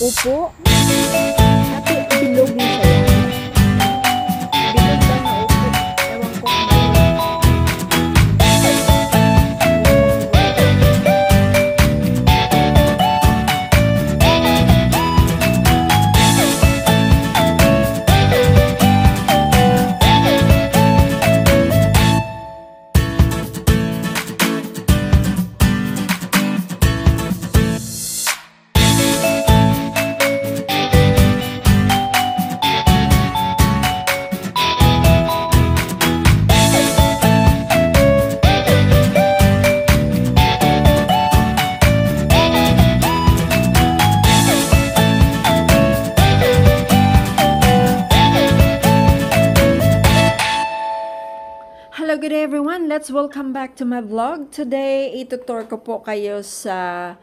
Upo. Dati bilog mo siya yan. Bilog lang na upo. Ewan ko kung Hello, good day everyone. Let's welcome back to my vlog. Today, itutur ko po kayo sa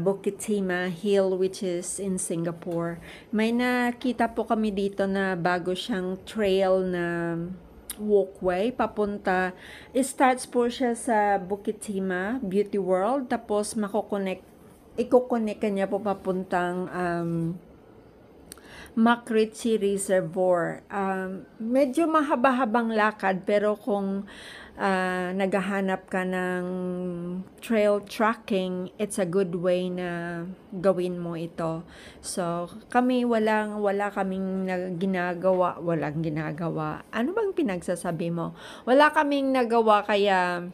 Bukit Timah Hill, which is in Singapore. May nakita po kami dito na bago siyang trail na walkway papunta. It starts po siya sa Bukit Timah Beauty World. Tapos, iko-connect niya po papuntang MacRitchie Reservoir. Medyo mahaba-habang lakad, pero kung naghahanap ka ng trail tracking, it's a good way na gawin mo ito. So, kami wala kaming ginagawa. Ano bang pinagsasabi mo? Wala kaming nagawa, kaya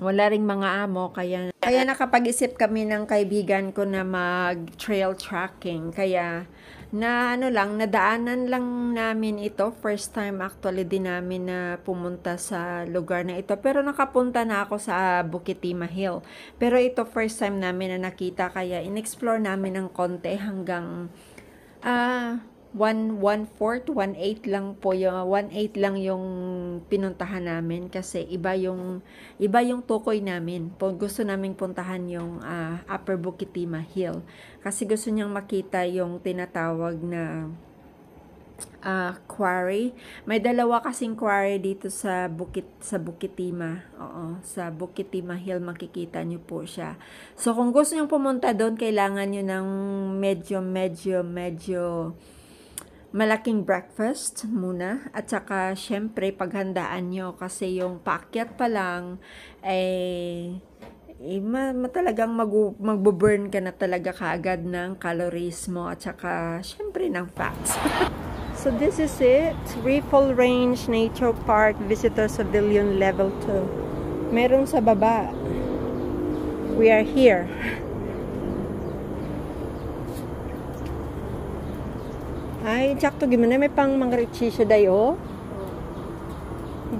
wala ring mga amo, kaya nakapag-isip kami ng kaibigan ko na mag-trail tracking. Kaya nadaanan lang namin ito. First time actually din namin na pumunta sa lugar na ito. Pero nakapunta na ako sa Bukit Timah Hill. Pero ito first time namin na nakita, kaya in-explore namin ng konti hanggang 1/4, 1/8 lang po yung 1/8 lang yung pinuntahan namin, kasi iba yung tukoy namin. Gusto naming puntahan yung Upper Bukit Timah Hill, kasi gusto niyang makita yung tinatawag na quarry. May dalawa kasing quarry dito sa Bukit Timah. Oo, sa Bukit Timah Hill makikita niyo po siya. So kung gusto niyo pumunta doon, kailangan niyo ng medyo malaking breakfast muna, at saka syempre paghandaan nyo, kasi yung paakyat pa lang talagang magbo-burn ka na talaga kaagad ng calories mo, at saka syempre ng fats. So this is it, Rifle Range Nature Park Visitor Pavilion Level 2. Meron sa baba. We are here. Ay, sakto gimana, may pang MacRitchie siya dayo.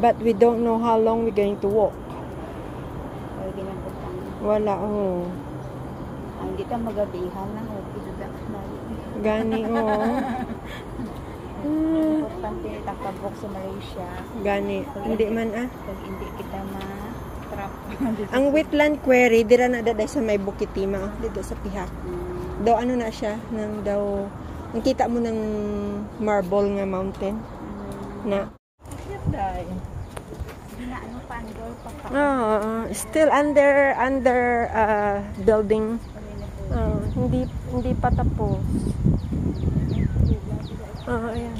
But we don't know how long we're going to walk. Wala, oh. Ang kita magabihan lang, gani, oh. Importante takabok sa Malaysia. Gani, hindi man Pag hindi kita ma-trap. Ang wetland quarry, dira na daday sa may Bukit Timah, dito sa pihak. Daw ano na siya, nang daw nakita mo ng marble nga mountain na still under building. Hindi pa tapos. Ayan.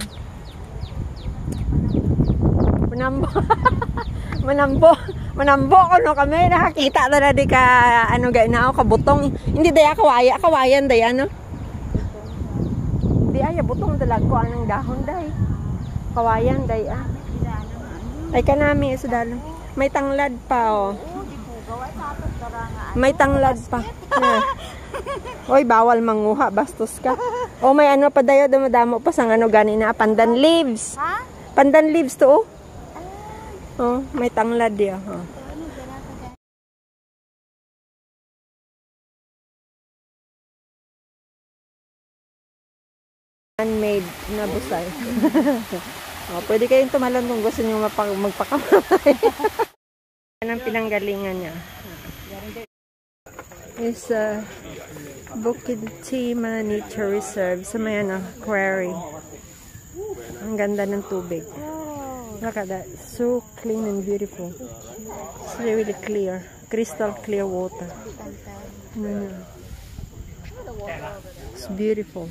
Manambo ko no kami, nakakita na di ka kabutong. Hindi daya kawayan daya no. Di ay butong dalag ko anang dahon day. Kawayan day Ay kanami sa dalon. May tanglad pa oh. May tanglad pa. Oy, bawal manguha, bastos ka. Oh, may ano pa dayo, dumadamo pa sang gani na pandan leaves. Ha? Pandan leaves to oh. Oh, may tanglad diya. Oh. Handmade na busay. Pwede kayong tumalon kung gusto nyo magpakamay. Yan ang pinanggalingan niya. Is Bukit Timah Nature Reserve sa may quarry. Ang ganda ng tubig. Look at that. So clean and beautiful. It's really clear. Crystal clear water. the water over there. It's beautiful.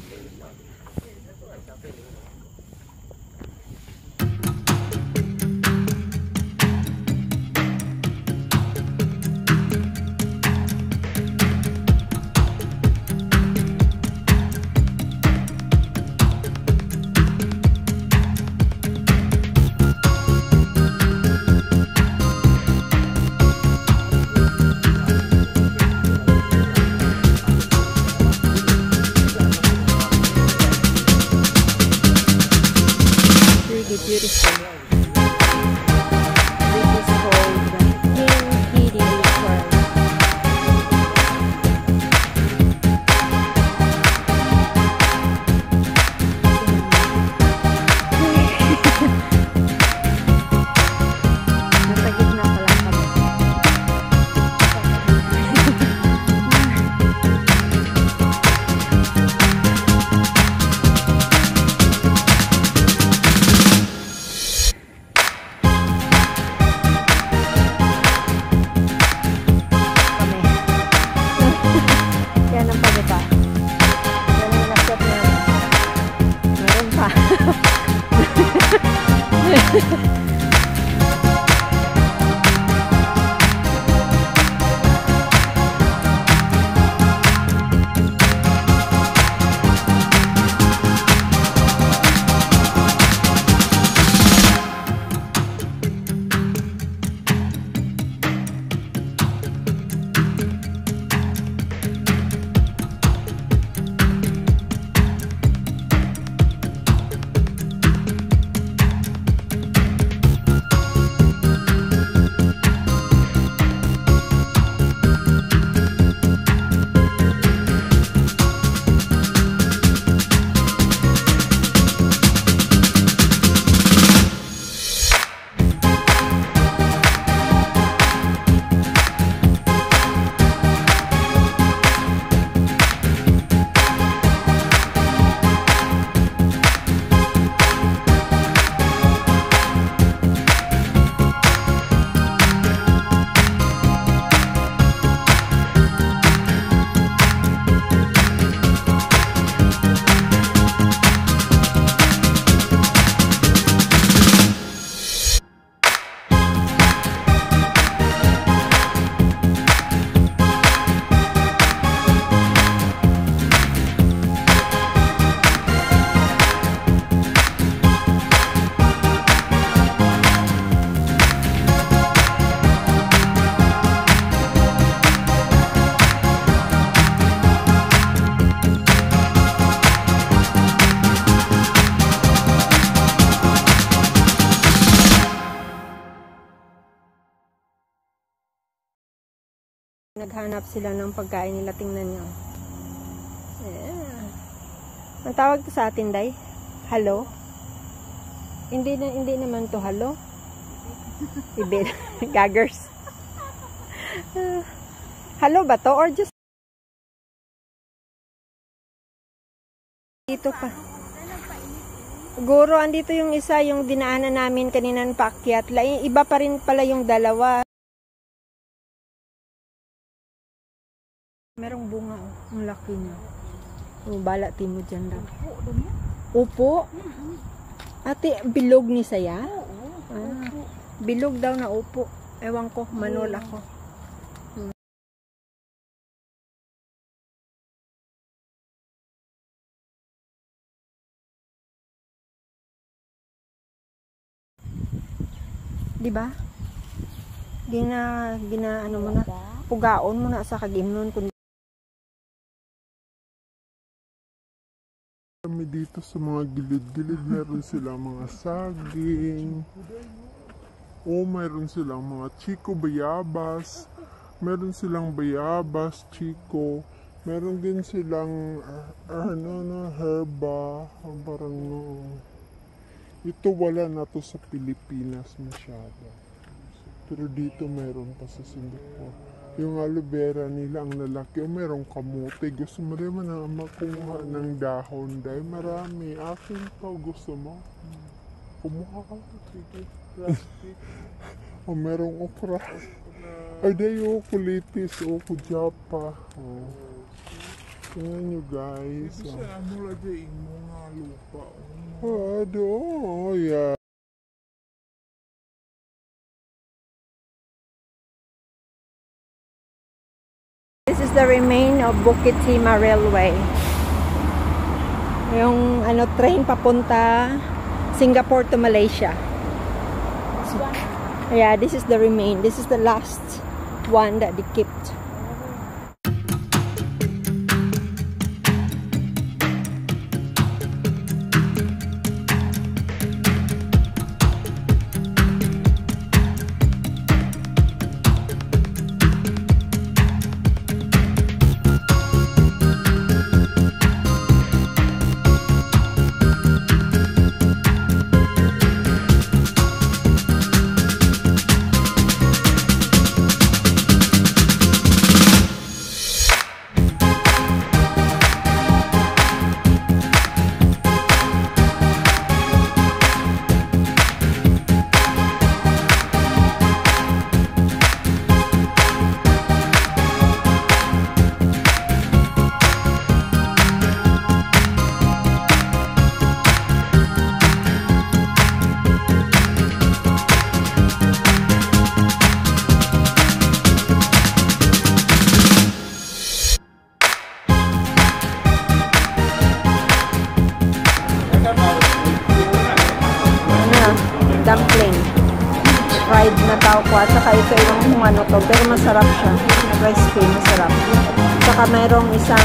Really beautiful. This is called King Kitty Park. Nasa gitna pa lang kami. Yan ang pababa. Yan ang nasot na. Meron pa. Naghanap sila ng pagkain nila. Tingnan nyo. Yeah. Ang tawag to sa atin, Day? Hello? Hindi naman to hello. Ibe. Gaggers. Hello ba to? Or just dito pa. Guro, andito yung isa, yung dinaanan namin kanina ng paakyat. Iba pa rin pala yung dalawa. Merong bunga, oh. Ang laki niya. Oh, balati mo dyan daw. Upo? Ate, bilog ni saya? Ah, bilog daw na upo. Ewan ko, manol ako. Diba? Ano mo na, pugaon mo na sa kagimnon kundi kami dito sa mga gilid-gilid, meron silang mga saging. Meron silang mga chico bayabas. Meron silang bayabas, chico. Meron din silang herba. Parang ito wala na to sa Pilipinas masyado. Pero dito meron pa sa Singapore. Yung aloe vera nila ang lalaki. Merong kamote. Gusto mo rin na makuha ng dahon dahil marami. Akin pa. Gusto mo? Kumuha ka. Sige. Plastic. Merong okra. Ay, dayo. Kulitis. Kujapa. Tingnan nyo guys. Kasi ano lagi mo nga lupa. Oh, yeah. This is the remain of Bukit Timah Railway. Yung train papunta Singapore to Malaysia. Yeah, this is the remain. This is the last one that they kept. Dumpling. Fried na tao ko. At saka ito yung ano to. Pero masarap siya. Crispy, masarap. Saka mayroong isang